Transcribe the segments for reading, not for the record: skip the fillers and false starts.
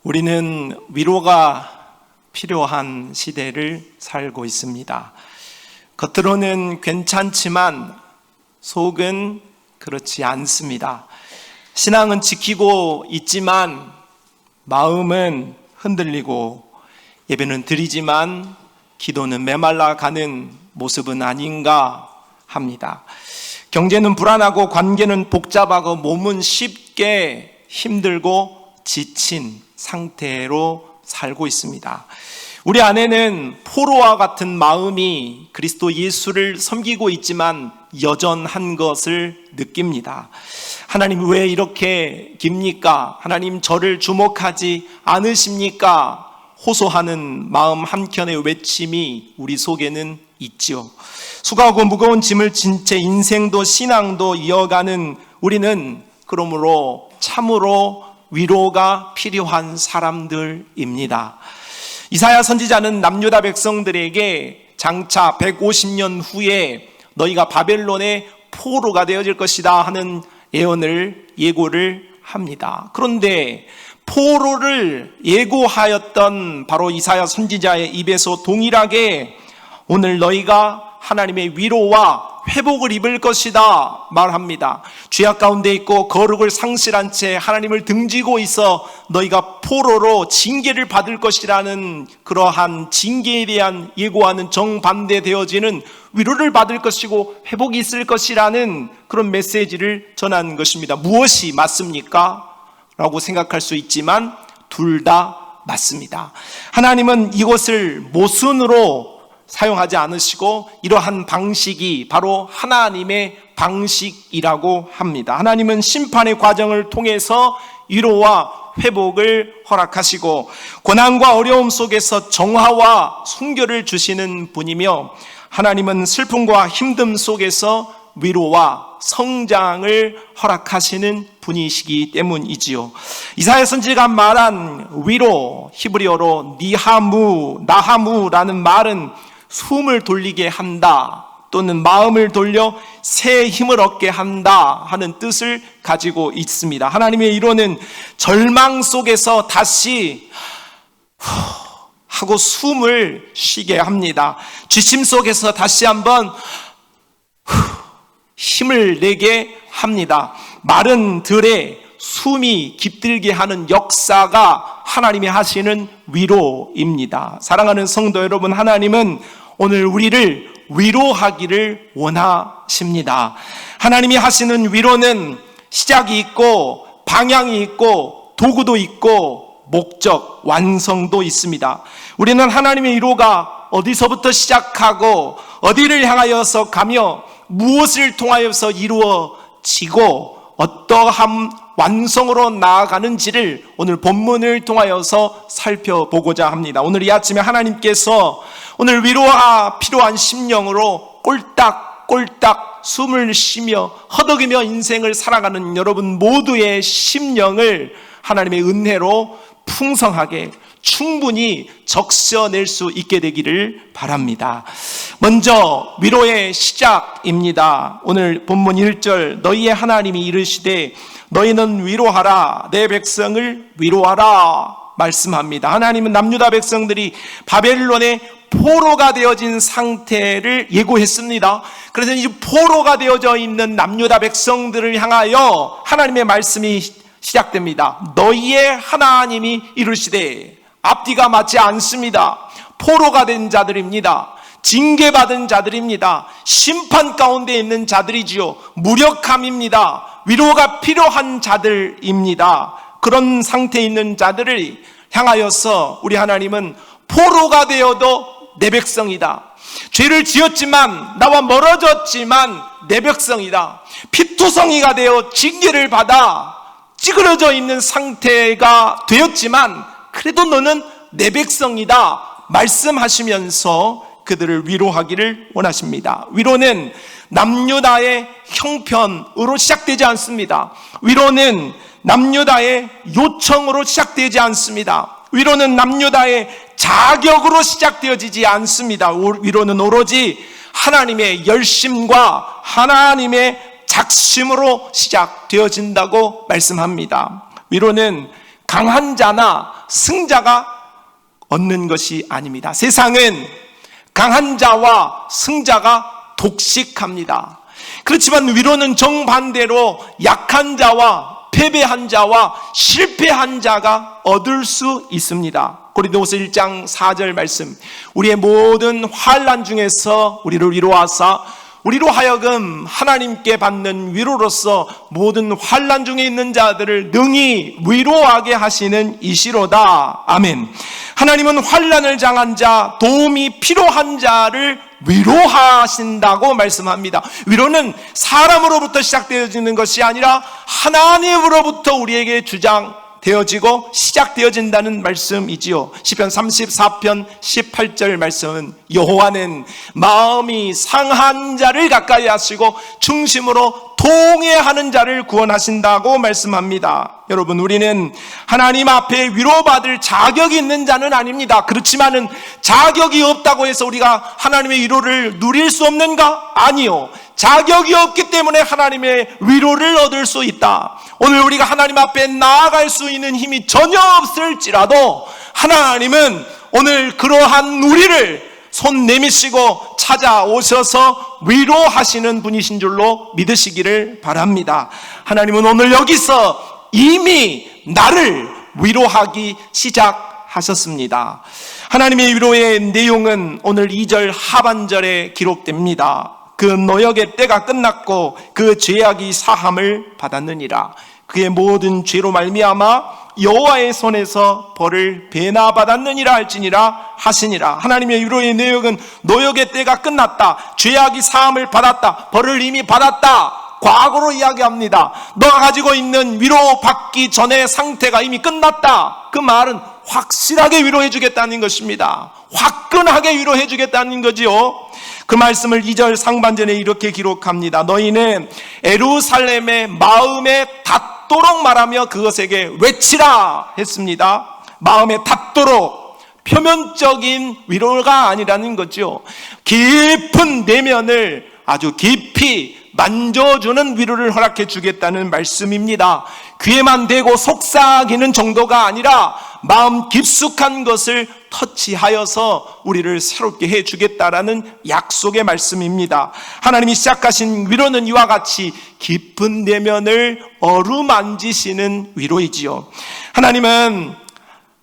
우리는 위로가 필요한 시대를 살고 있습니다. 겉으로는 괜찮지만 속은 그렇지 않습니다. 신앙은 지키고 있지만 마음은 흔들리고 예배는 드리지만 기도는 메말라 가는 모습은 아닌가 합니다. 경제는 불안하고 관계는 복잡하고 몸은 쉽게 힘들고 지친 상태로 살고 있습니다. 우리 안에는 포로와 같은 마음이 그리스도 예수를 섬기고 있지만 여전한 것을 느낍니다. 하나님 왜 이렇게 깁니까? 하나님 저를 주목하지 않으십니까? 호소하는 마음 한켠의 외침이 우리 속에는 있지요. 수고하고 무거운 짐을 진 채 인생도 신앙도 이어가는 우리는 그러므로 참으로 위로가 필요한 사람들입니다. 이사야 선지자는 남유다 백성들에게 장차 150년 후에 너희가 바벨론의 포로가 되어질 것이다 하는 예고를 합니다. 그런데 포로를 예고하였던 바로 이사야 선지자의 입에서 동일하게 오늘 너희가 하나님의 위로와 회복을 입을 것이다 말합니다. 죄악 가운데 있고 거룩을 상실한 채 하나님을 등지고 있어 너희가 포로로 징계를 받을 것이라는 그러한 징계에 대한 예고와는 정반대되어지는 위로를 받을 것이고 회복이 있을 것이라는 그런 메시지를 전하는 것입니다. 무엇이 맞습니까? 라고 생각할 수 있지만 둘 다 맞습니다. 하나님은 이것을 모순으로 사용하지 않으시고 이러한 방식이 바로 하나님의 방식이라고 합니다. 하나님은 심판의 과정을 통해서 위로와 회복을 허락하시고 고난과 어려움 속에서 정화와 순결을 주시는 분이며 하나님은 슬픔과 힘듦 속에서 위로와 성장을 허락하시는 분이시기 때문이지요. 이사야 선지자가 말한 위로, 히브리어로 나하무라는 말은 숨을 돌리게 한다 또는 마음을 돌려 새 힘을 얻게 한다 하는 뜻을 가지고 있습니다. 하나님의 위로는 절망 속에서 다시 하고 숨을 쉬게 합니다. 지침 속에서 다시 한번 힘을 내게 합니다. 마른 들에 숨이 깃들게 하는 역사가 하나님이 하시는 위로입니다. 사랑하는 성도 여러분, 하나님은 오늘 우리를 위로하기를 원하십니다. 하나님이 하시는 위로는 시작이 있고 방향이 있고 도구도 있고 목적, 완성도 있습니다. 우리는 하나님의 위로가 어디서부터 시작하고 어디를 향하여서 가며 무엇을 통하여서 이루어지고 어떠한 완성으로 나아가는지를 오늘 본문을 통하여서 살펴보고자 합니다. 오늘 이 아침에 하나님께서 오늘 위로가 필요한 심령으로 꼴딱꼴딱 숨을 쉬며 허덕이며 인생을 살아가는 여러분 모두의 심령을 하나님의 은혜로 풍성하게 충분히 적셔낼 수 있게 되기를 바랍니다. 먼저 위로의 시작입니다. 오늘 본문 1절 너희의 하나님이 이르시되 너희는 위로하라 내 백성을 위로하라 말씀합니다. 하나님은 남유다 백성들이 바벨론의 포로가 되어진 상태를 예고했습니다. 그래서 이 포로가 되어져 있는 남유다 백성들을 향하여 하나님의 말씀이 시작됩니다. 너희의 하나님이 이르시되 앞뒤가 맞지 않습니다. 포로가 된 자들입니다. 징계받은 자들입니다. 심판 가운데 있는 자들이지요. 무력함입니다. 위로가 필요한 자들입니다. 그런 상태에 있는 자들을 향하여서 우리 하나님은 포로가 되어도 내 백성이다. 죄를 지었지만 나와 멀어졌지만 내 백성이다. 피투성이가 되어 징계를 받아 찌그러져 있는 상태가 되었지만 그래도 너는 내 백성이다 말씀하시면서 그들을 위로하기를 원하십니다. 위로는 남유다의 형편으로 시작되지 않습니다. 위로는 남유다의 요청으로 시작되지 않습니다. 위로는 남유다의 자격으로 시작되어지지 않습니다. 위로는 오로지 하나님의 열심과 하나님의 작심으로 시작되어진다고 말씀합니다. 위로는 강한 자나 승자가 얻는 것이 아닙니다. 세상은 강한 자와 승자가 독식합니다. 그렇지만 위로는 정반대로 약한 자와 패배한 자와 실패한 자가 얻을 수 있습니다. 고린도후서 1장 4절 말씀, 우리의 모든 환난 중에서 우리를 위로하사 우리로 하여금 하나님께 받는 위로로서 모든 환난 중에 있는 자들을 능히 위로하게 하시는 이시로다. 아멘. 하나님은 환난을 당한 자, 도움이 필요한 자를 위로하신다고 말씀합니다. 위로는 사람으로부터 시작되어지는 것이 아니라 하나님으로부터 우리에게 주장되어지고 시작되어진다는 말씀이지요. 시편 34편 18절 말씀은 여호와는 마음이 상한 자를 가까이 하시고 중심으로 통회하는 자를 구원하신다고 말씀합니다. 여러분, 우리는 하나님 앞에 위로받을 자격이 있는 자는 아닙니다. 그렇지만은 자격이 없다고 해서 우리가 하나님의 위로를 누릴 수 없는가? 아니요. 자격이 없기 때문에 하나님의 위로를 얻을 수 있다. 오늘 우리가 하나님 앞에 나아갈 수 있는 힘이 전혀 없을지라도 하나님은 오늘 그러한 우리를 손 내미시고 찾아오셔서 위로하시는 분이신 줄로 믿으시기를 바랍니다. 하나님은 오늘 여기서 이미 나를 위로하기 시작하셨습니다. 하나님의 위로의 내용은 오늘 2절 하반절에 기록됩니다. 그 노역의 때가 끝났고 그 죄악이 사함을 받았느니라. 그의 모든 죄로 말미암아 여호와의 손에서 벌을 배나 받았느니라 할지니라 하시니라. 하나님의 위로의 내용은 노역의 때가 끝났다, 죄악이 사함을 받았다, 벌을 이미 받았다, 과거로 이야기합니다. 너가 가지고 있는 위로받기 전의 상태가 이미 끝났다. 그 말은 확실하게 위로해 주겠다는 것입니다. 화끈하게 위로해 주겠다는 거지요. 그 말씀을 2절 상반전에 이렇게 기록합니다. 너희는 예루살렘의 마음에 닿도록 말하며 그것에게 외치라 했습니다. 마음에 닿도록, 표면적인 위로가 아니라는 거죠. 깊은 내면을 아주 깊이 만져주는 위로를 허락해 주겠다는 말씀입니다. 귀에만 대고 속삭이는 정도가 아니라 마음 깊숙한 것을 터치하여서 우리를 새롭게 해주겠다라는 약속의 말씀입니다. 하나님이 시작하신 위로는 이와 같이 깊은 내면을 어루만지시는 위로이지요. 하나님은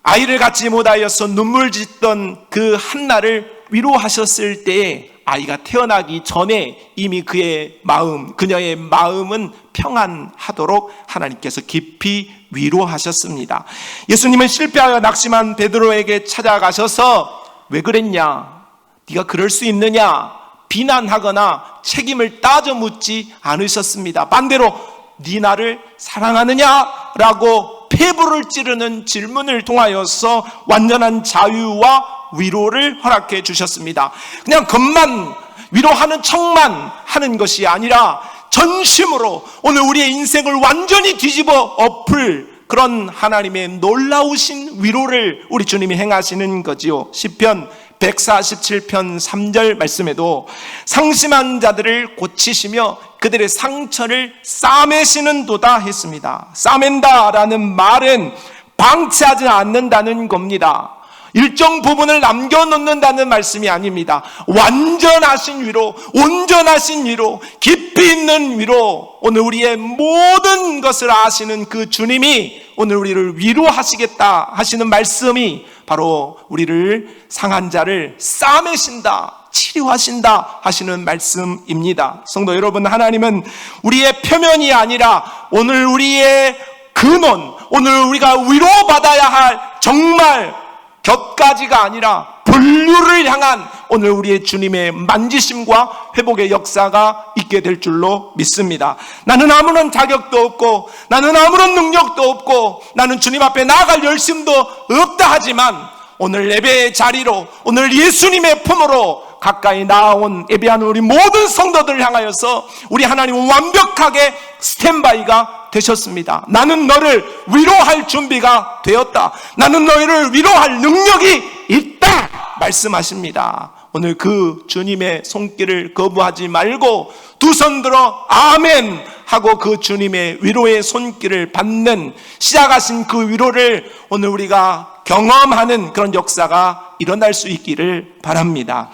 아이를 갖지 못하여서 눈물 짓던 그 한나를 위로하셨을 때에 아이가 태어나기 전에 이미 그의 마음, 그녀의 마음은 평안하도록 하나님께서 깊이 위로하셨습니다. 예수님은 실패하여 낙심한 베드로에게 찾아가셔서 왜 그랬냐? 네가 그럴 수 있느냐? 비난하거나 책임을 따져 묻지 않으셨습니다. 반대로 네 나를 사랑하느냐? 라고 폐부를 찌르는 질문을 통하여서 완전한 자유와 위로를 허락해 주셨습니다. 그냥 겉만 위로하는 척만 하는 것이 아니라 전심으로 오늘 우리의 인생을 완전히 뒤집어 엎을 그런 하나님의 놀라우신 위로를 우리 주님이 행하시는 거지요. 시편 147편 3절 말씀에도 상심한 자들을 고치시며 그들의 상처를 싸매시는도다 했습니다. 싸맨다라는 말은 방치하지 않는다는 겁니다. 일정 부분을 남겨놓는다는 말씀이 아닙니다. 완전하신 위로, 온전하신 위로, 깊이 있는 위로, 오늘 우리의 모든 것을 아시는 그 주님이 오늘 우리를 위로하시겠다 하시는 말씀이 바로 우리를 상한 자를 싸매신다, 치료하신다 하시는 말씀입니다. 성도 여러분, 하나님은 우리의 표면이 아니라 오늘 우리의 근원, 오늘 우리가 위로받아야 할 정말 곁가지가 아니라 분류를 향한 오늘 우리의 주님의 만지심과 회복의 역사가 있게 될 줄로 믿습니다. 나는 아무런 자격도 없고 나는 아무런 능력도 없고 나는 주님 앞에 나아갈 열심도 없다 하지만 오늘 예배의 자리로, 오늘 예수님의 품으로 가까이 나아온 예배하는 우리 모든 성도들을 향하여서 우리 하나님은 완벽하게 스탠바이가 되셨습니다. 나는 너를 위로할 준비가 되었다. 나는 너희를 위로할 능력이 있다 말씀하십니다. 오늘 그 주님의 손길을 거부하지 말고 두 손 들어 아멘 하고 그 주님의 위로의 손길을 받는, 시작하신 그 위로를 오늘 우리가 경험하는 그런 역사가 일어날 수 있기를 바랍니다.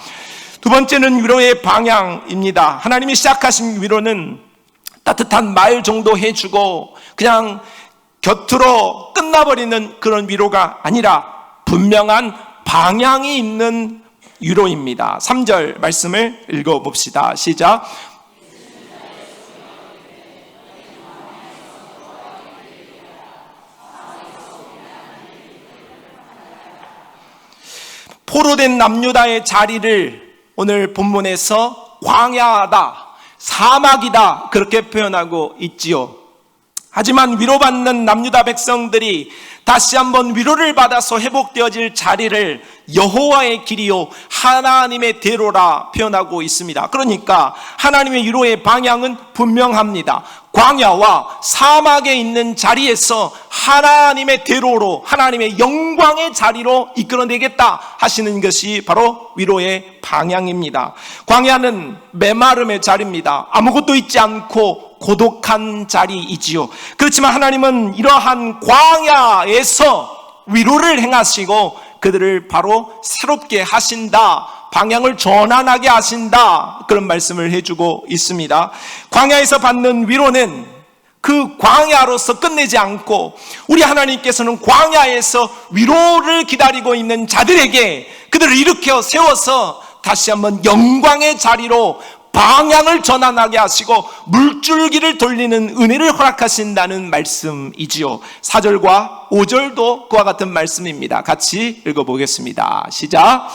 두 번째는 위로의 방향입니다. 하나님이 시작하신 위로는 따뜻한 말 정도 해주고 그냥 곁으로 끝나버리는 그런 위로가 아니라 분명한 방향이 있는 위로입니다. 3절 말씀을 읽어봅시다. 시작. 포로된 남유다의 자리를 오늘 본문에서 광야다, 사막이다 그렇게 표현하고 있지요. 하지만 위로받는 남유다 백성들이 다시 한번 위로를 받아서 회복되어질 자리를 여호와의 길이요 하나님의 대로라 표현하고 있습니다. 그러니까 하나님의 위로의 방향은 분명합니다. 광야와 사막에 있는 자리에서 하나님의 대로로, 하나님의 영광의 자리로 이끌어내겠다 하시는 것이 바로 위로의 방향입니다. 광야는 메마름의 자리입니다. 아무것도 있지 않고 고독한 자리이지요. 그렇지만 하나님은 이러한 광야에서 위로를 행하시고 그들을 바로 새롭게 하신다, 방향을 전환하게 하신다, 그런 말씀을 해주고 있습니다. 광야에서 받는 위로는 그 광야로서 끝내지 않고 우리 하나님께서는 광야에서 위로를 기다리고 있는 자들에게 그들을 일으켜 세워서 다시 한번 영광의 자리로 방향을 전환하게 하시고 물줄기를 돌리는 은혜를 허락하신다는 말씀이지요. 4절과 5절도 그와 같은 말씀입니다. 같이 읽어보겠습니다. 시작.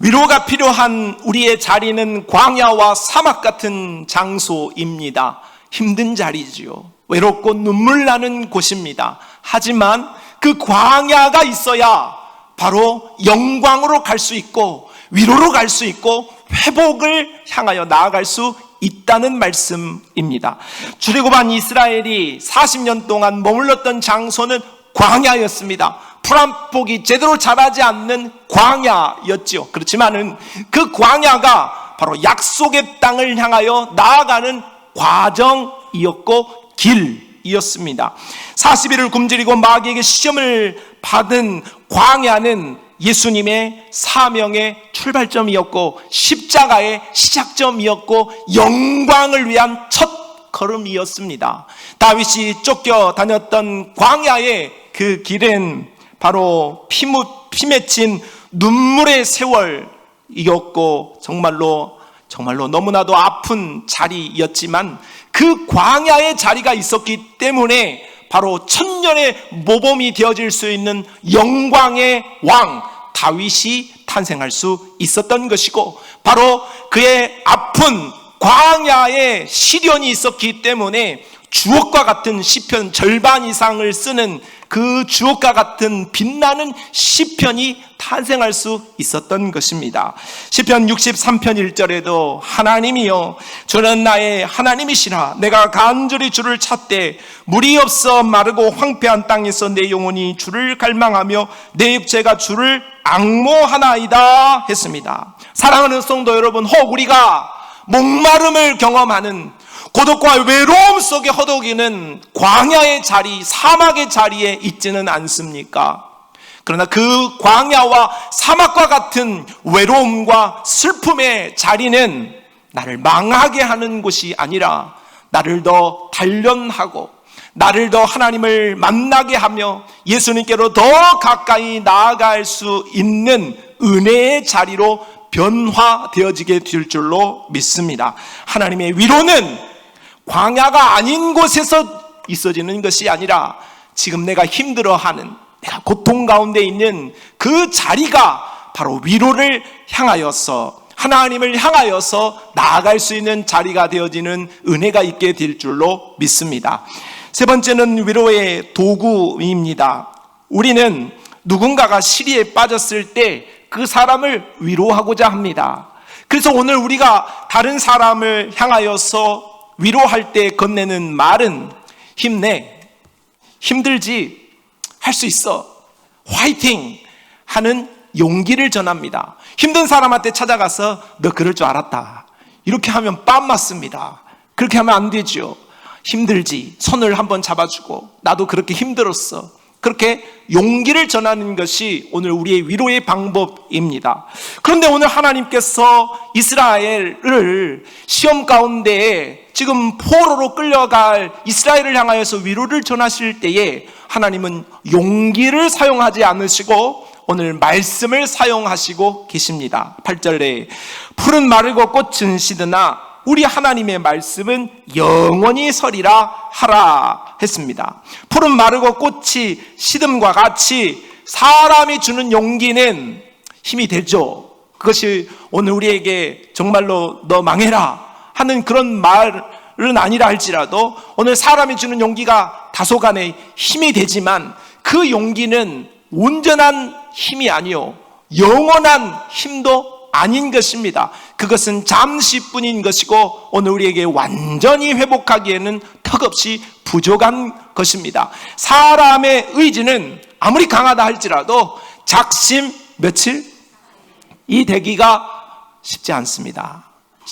위로가 필요한 우리의 자리는 광야와 사막 같은 장소입니다. 힘든 자리지요. 외롭고 눈물 나는 곳입니다. 하지만 그 광야가 있어야 바로 영광으로 갈 수 있고 위로로 갈 수 있고 회복을 향하여 나아갈 수 있다는 말씀입니다. 출애굽한 이스라엘이 40년 동안 머물렀던 장소는 광야였습니다. 풀 한 폭이 제대로 자라지 않는 광야였지요. 그렇지만은 그 광야가 바로 약속의 땅을 향하여 나아가는 과정이었고 길이었습니다. 40일을 굶주리고 마귀에게 시험을 받은 광야는 예수님의 사명의 출발점이었고 십자가의 시작점이었고 영광을 위한 첫 걸음이었습니다. 다윗이 쫓겨 다녔던 광야의 그 길은 바로 피 맺힌 눈물의 세월이었고 정말로 너무나도 아픈 자리였지만 그 광야의 자리가 있었기 때문에 바로 천년의 모범이 되어질 수 있는 영광의 왕 다윗이 탄생할 수 있었던 것이고, 바로 그의 아픈 광야의 시련이 있었기 때문에 주옥과 같은 시편 절반 이상을 쓰는 그 주옥과 같은 빛나는 시편이 탄생할 수 있었던 것입니다. 시편 63편 1절에도 하나님이여 주는 나의 하나님이시라, 내가 간절히 주를 찾되 물이 없어 마르고 황폐한 땅에서 내 영혼이 주를 갈망하며 내 육체가 주를 앙모하나이다 했습니다. 사랑하는 성도 여러분, 혹 우리가 목마름을 경험하는 고독과 외로움 속에 허덕이는 광야의 자리, 사막의 자리에 있지는 않습니까? 그러나 그 광야와 사막과 같은 외로움과 슬픔의 자리는 나를 망하게 하는 곳이 아니라 나를 더 단련하고 나를 더 하나님을 만나게 하며 예수님께로 더 가까이 나아갈 수 있는 은혜의 자리로 변화되어지게 될 줄로 믿습니다. 하나님의 위로는 광야가 아닌 곳에서 있어지는 것이 아니라 지금 내가 힘들어하는, 내가 고통 가운데 있는 그 자리가 바로 위로를 향하여서, 하나님을 향하여서 나아갈 수 있는 자리가 되어지는 은혜가 있게 될 줄로 믿습니다. 세 번째는 위로의 도구입니다. 우리는 누군가가 시리에 빠졌을 때 그 사람을 위로하고자 합니다. 그래서 오늘 우리가 다른 사람을 향하여서 위로할 때 건네는 말은 힘내, 힘들지, 할 수 있어, 화이팅 하는 용기를 전합니다. 힘든 사람한테 찾아가서 너 그럴 줄 알았다, 이렇게 하면 뺨 맞습니다. 그렇게 하면 안 되죠. 힘들지, 손을 한번 잡아주고 나도 그렇게 힘들었어, 그렇게 용기를 전하는 것이 오늘 우리의 위로의 방법입니다. 그런데 오늘 하나님께서 이스라엘을 시험 가운데 지금 포로로 끌려갈 이스라엘을 향하여서 위로를 전하실 때에 하나님은 용기를 사용하지 않으시고 오늘 말씀을 사용하시고 계십니다. 8절에 풀은 마르고 꽃은 시드나 우리 하나님의 말씀은 영원히 서리라 하라 했습니다. 푸른 마르고 꽃이 시듬과 같이 사람이 주는 용기는 힘이 되죠. 그것이 오늘 우리에게 정말로 너 망해라 하는 그런 말은 아니라 할지라도 오늘 사람이 주는 용기가 다소간의 힘이 되지만 그 용기는 온전한 힘이 아니요 영원한 힘도 아닌 것입니다. 그것은 잠시뿐인 것이고 오늘 우리에게 완전히 회복하기에는 턱없이 부족한 것입니다. 사람의 의지는 아무리 강하다 할지라도 작심 며칠? 이 되기가 쉽지 않습니다.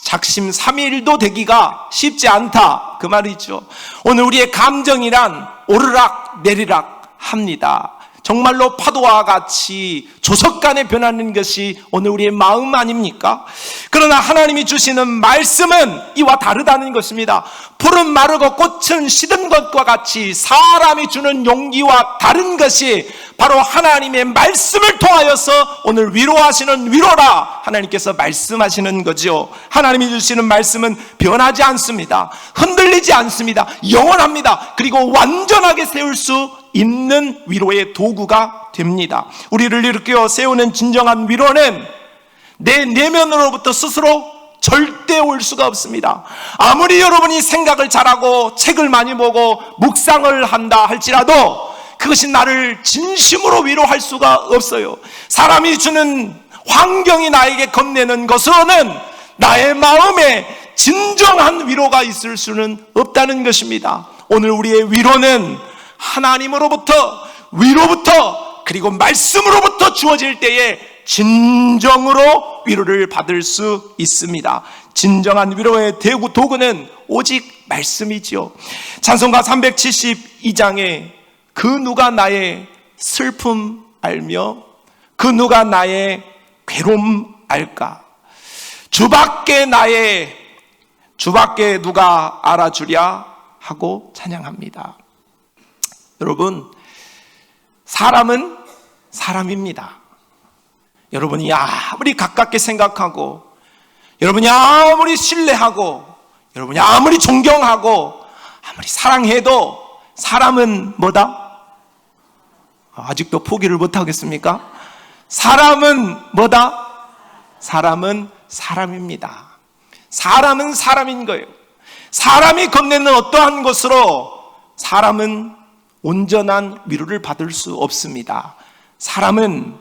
작심 3일도 되기가 쉽지 않다, 그 말이죠. 오늘 우리의 감정이란 오르락 내리락 합니다. 정말로 파도와 같이 조석간에 변하는 것이 오늘 우리의 마음 아닙니까? 그러나 하나님이 주시는 말씀은 이와 다르다는 것입니다. 푸른 마르고 꽃은 시든 것과 같이 사람이 주는 용기와 다른 것이 바로 하나님의 말씀을 통하여서 오늘 위로하시는 위로라 하나님께서 말씀하시는 거죠. 하나님이 주시는 말씀은 변하지 않습니다. 흔들리지 않습니다. 영원합니다. 그리고 완전하게 세울 수 있는 위로의 도구가 됩니다. 우리를 일으켜 세우는 진정한 위로는 내 내면으로부터 스스로 절대 올 수가 없습니다. 아무리 여러분이 생각을 잘하고 책을 많이 보고 묵상을 한다 할지라도 그것이 나를 진심으로 위로할 수가 없어요. 사람이 주는 환경이 나에게 건네는 것으로는 나의 마음에 진정한 위로가 있을 수는 없다는 것입니다. 오늘 우리의 위로는 하나님으로부터, 위로부터, 그리고 말씀으로부터 주어질 때에 진정으로 위로를 받을 수 있습니다. 진정한 위로의 도구는 오직 말씀이지요. 찬송가 372장에 그 누가 나의 슬픔 알며 그 누가 나의 괴로움 알까? 주밖에 누가 알아주랴 하고 찬양합니다. 여러분, 사람은 사람입니다. 여러분이 아무리 가깝게 생각하고, 여러분이 아무리 신뢰하고, 여러분이 아무리 존경하고, 아무리 사랑해도 사람은 뭐다? 아직도 포기를 못하겠습니까? 사람은 뭐다? 사람은 사람입니다. 사람은 사람인 거예요. 사람이 건네는 어떠한 것으로 사람은 온전한 위로를 받을 수 없습니다. 사람은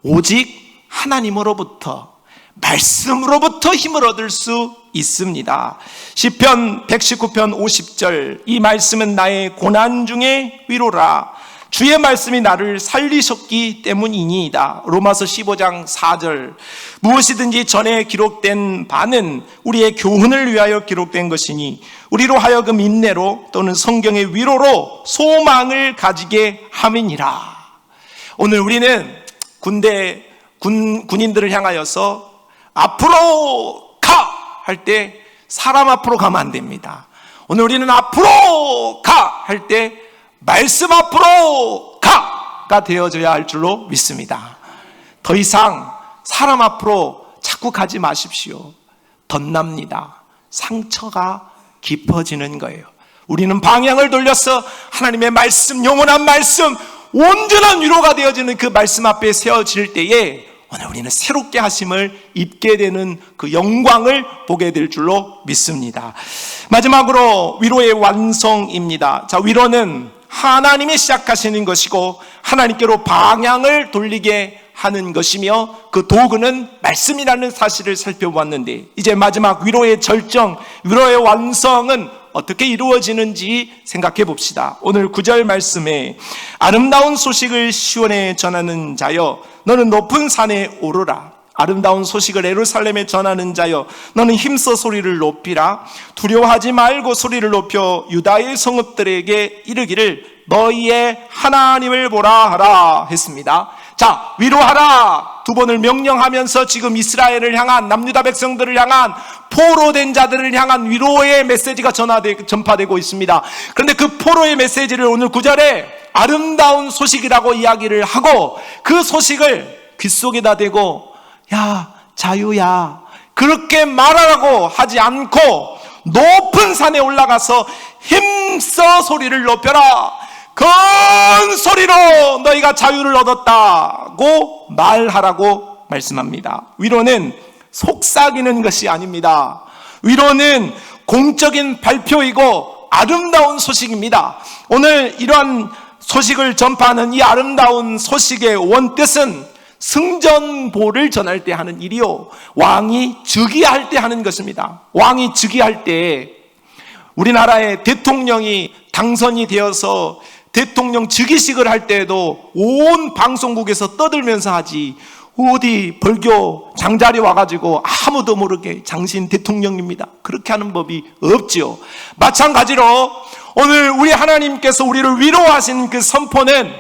오직 하나님으로부터, 말씀으로부터 힘을 얻을 수 있습니다. 시편 119편 50절, 이 말씀은 나의 고난 중에 위로라. 주의 말씀이 나를 살리셨기 때문이니이다. 로마서 15장 4절, 무엇이든지 전에 기록된 바는 우리의 교훈을 위하여 기록된 것이니 우리로 하여금 인내로 또는 성경의 위로로 소망을 가지게 함이니라. 오늘 우리는 군인들을 향하여서 앞으로 가! 할 때 사람 앞으로 가면 안 됩니다. 오늘 우리는 앞으로 가! 할 때 말씀 앞으로 가가 되어져야 할 줄로 믿습니다. 더 이상 사람 앞으로 자꾸 가지 마십시오. 덧납니다. 상처가 깊어지는 거예요. 우리는 방향을 돌려서 하나님의 말씀, 영원한 말씀, 온전한 위로가 되어지는 그 말씀 앞에 세워질 때에 오늘 우리는 새롭게 하심을 입게 되는 그 영광을 보게 될 줄로 믿습니다. 마지막으로 위로의 완성입니다. 자, 위로는 하나님이 시작하시는 것이고 하나님께로 방향을 돌리게 하는 것이며 그 도구는 말씀이라는 사실을 살펴보았는데, 이제 마지막 위로의 절정, 위로의 완성은 어떻게 이루어지는지 생각해 봅시다. 오늘 9절 말씀에 아름다운 소식을 시온에 전하는 자여 너는 높은 산에 오르라. 아름다운 소식을 예루살렘에 전하는 자여 너는 힘써 소리를 높이라. 두려워하지 말고 소리를 높여 유다의 성읍들에게 이르기를 너희의 하나님을 보라 하라 했습니다. 자, 위로하라 두 번을 명령하면서 지금 이스라엘을 향한, 남유다 백성들을 향한, 포로된 자들을 향한 위로의 메시지가 전파되고 있습니다. 그런데 그 포로의 메시지를 오늘 9절에 아름다운 소식이라고 이야기를 하고 그 소식을 귓속에다 대고 야, 자유야, 그렇게 말하라고 하지 않고 높은 산에 올라가서 힘써 소리를 높여라. 큰 소리로 너희가 자유를 얻었다고 말하라고 말씀합니다. 위로는 속삭이는 것이 아닙니다. 위로는 공적인 발표이고 아름다운 소식입니다. 오늘 이러한 소식을 전파하는 이 아름다운 소식의 원뜻은 승전보를 전할 때 하는 일이요, 왕이 즉위할 때 하는 것입니다. 왕이 즉위할 때 우리나라의 대통령이 당선이 되어서 대통령 즉위식을 할 때에도 온 방송국에서 떠들면서 하지, 어디 벌교 장자리 와가지고 아무도 모르게 당신 대통령입니다, 그렇게 하는 법이 없지요. 마찬가지로 오늘 우리 하나님께서 우리를 위로하신 그 선포는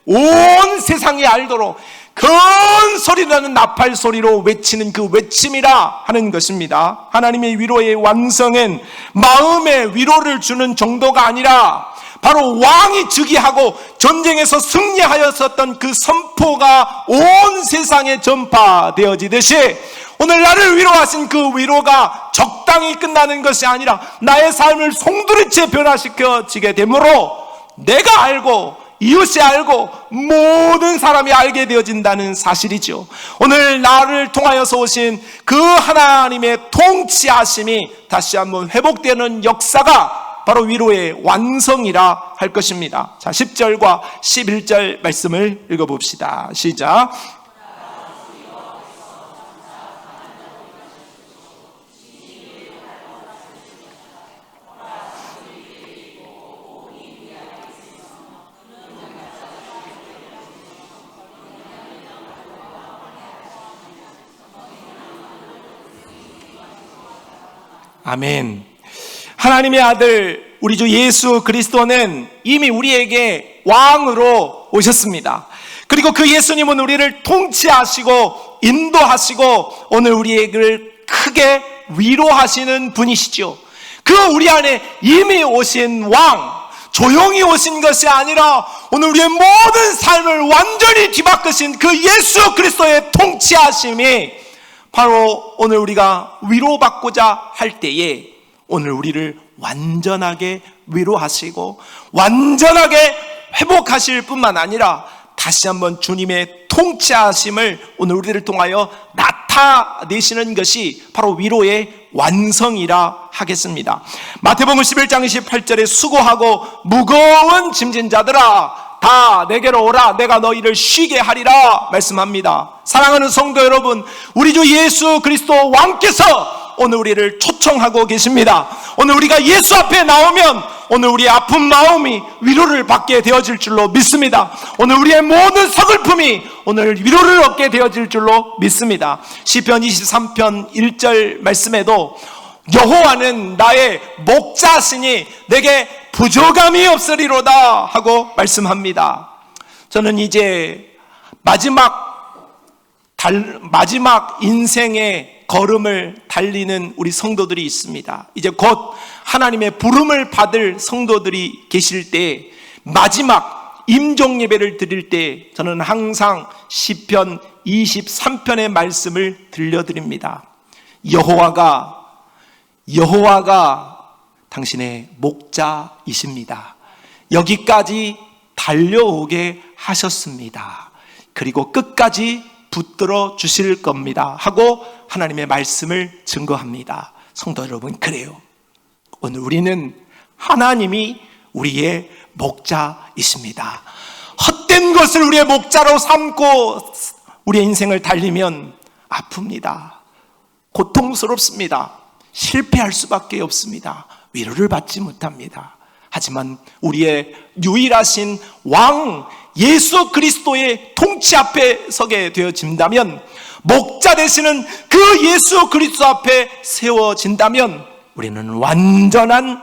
온 세상이 알도록 큰 소리라는 나팔 소리로 외치는 그 외침이라 하는 것입니다. 하나님의 위로의 완성은 마음의 위로를 주는 정도가 아니라 바로 왕이 즉위하고 전쟁에서 승리하였었던 그 선포가 온 세상에 전파되어지듯이 오늘 나를 위로하신 그 위로가 적당히 끝나는 것이 아니라 나의 삶을 송두리째 변화시켜지게 되므로 내가 알고 이웃이 알고 모든 사람이 알게 되어진다는 사실이죠. 오늘 나를 통하여서 오신 그 하나님의 통치하심이 다시 한번 회복되는 역사가 바로 위로의 완성이라 할 것입니다. 자, 10절과 11절 말씀을 읽어봅시다. 시작. 아멘. 하나님의 아들 우리 주 예수 그리스도는 이미 우리에게 왕으로 오셨습니다. 그리고 그 예수님은 우리를 통치하시고 인도하시고 오늘 우리를 크게 위로하시는 분이시죠. 그 우리 안에 이미 오신 왕, 조용히 오신 것이 아니라 오늘 우리의 모든 삶을 완전히 뒤바꾸신 그 예수 그리스도의 통치하심이 바로 오늘 우리가 위로받고자 할 때에 오늘 우리를 완전하게 위로하시고 완전하게 회복하실 뿐만 아니라 다시 한번 주님의 통치하심을 오늘 우리를 통하여 나타내시는 것이 바로 위로의 완성이라 하겠습니다. 마태복음 11장 28절에 수고하고 무거운 짐진 자들아 다 내게로 오라 내가 너희를 쉬게 하리라 말씀합니다. 사랑하는 성도 여러분, 우리 주 예수 그리스도 왕께서 오늘 우리를 초청하고 계십니다. 오늘 우리가 예수 앞에 나오면 오늘 우리의 아픈 마음이 위로를 받게 되어질 줄로 믿습니다. 오늘 우리의 모든 서글픔이 오늘 위로를 얻게 되어질 줄로 믿습니다. 시편 23편 1절 말씀에도 여호와는 나의 목자시니 내게 부족함이 없으리로다 하고 말씀합니다. 저는 이제 마지막 인생의 걸음을 달리는 우리 성도들이 있습니다. 이제 곧 하나님의 부름을 받을 성도들이 계실 때 마지막 임종 예배를 드릴 때 저는 항상 시편 23편의 말씀을 들려드립니다. 여호와가 당신의 목자이십니다. 여기까지 달려오게 하셨습니다. 그리고 끝까지 붙들어 주실 겁니다 하고 하나님의 말씀을 증거합니다. 성도 여러분, 그래요. 오늘 우리는 하나님이 우리의 목자이십니다. 헛된 것을 우리의 목자로 삼고 우리의 인생을 달리면 아픕니다. 고통스럽습니다. 실패할 수밖에 없습니다. 위로를 받지 못합니다. 하지만 우리의 유일하신 왕 예수 그리스도의 통치 앞에 서게 되어진다면, 목자 되시는 그 예수 그리스도 앞에 세워진다면 우리는 완전한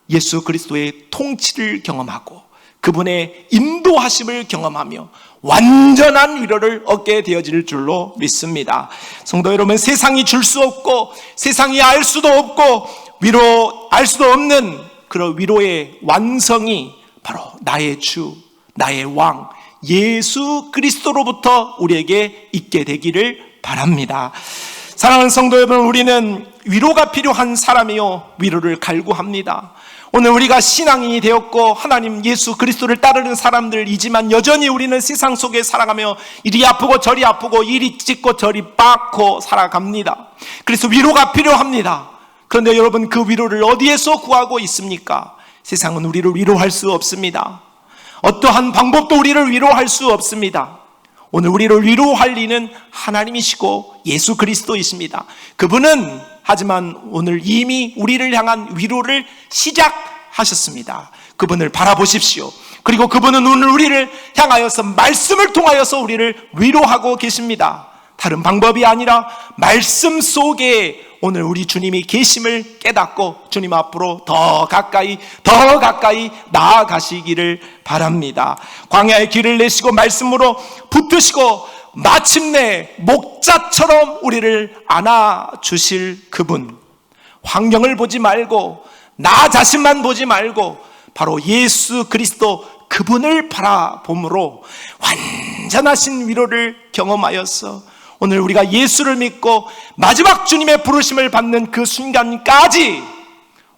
예수 그리스도의 통치를 경험하고 그분의 인도하심을 경험하며 완전한 위로를 얻게 되어질 줄로 믿습니다. 성도 여러분, 세상이 줄 수 없고 세상이 알 수도 없고 알 수도 없는 그런 위로의 완성이 바로 나의 주, 나의 왕 예수 그리스도로부터 우리에게 있게 되기를 바랍니다. 사랑하는 성도 여러분, 우리는 위로가 필요한 사람이요 위로를 갈구합니다. 오늘 우리가 신앙인이 되었고 하나님 예수 그리스도를 따르는 사람들이지만 여전히 우리는 세상 속에 살아가며 이리 아프고 저리 아프고 이리 찢고 저리 빠고 살아갑니다. 그래서 위로가 필요합니다. 그런데 여러분, 그 위로를 어디에서 구하고 있습니까? 세상은 우리를 위로할 수 없습니다. 어떠한 방법도 우리를 위로할 수 없습니다. 오늘 우리를 위로할 이는 하나님이시고 예수 그리스도이십니다. 그분은 하지만 오늘 이미 우리를 향한 위로를 시작하셨습니다. 그분을 바라보십시오. 그리고 그분은 오늘 우리를 향하여서 말씀을 통하여서 우리를 위로하고 계십니다. 다른 방법이 아니라 말씀 속에 오늘 우리 주님이 계심을 깨닫고 주님 앞으로 더 가까이 나아가시기를 바랍니다. 광야의 길을 내시고 말씀으로 붙드시고 마침내 목자처럼 우리를 안아주실 그분, 환경을 보지 말고 나 자신만 보지 말고 바로 예수 그리스도 그분을 바라봄으로 완전하신 위로를 경험하여서 오늘 우리가 예수를 믿고 마지막 주님의 부르심을 받는 그 순간까지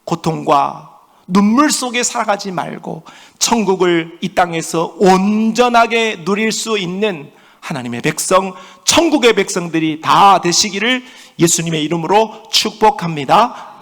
고통과 눈물 속에 살아가지 말고 천국을 이 땅에서 온전하게 누릴 수 있는 하나님의 백성, 천국의 백성들이 다 되시기를 예수님의 이름으로 축복합니다.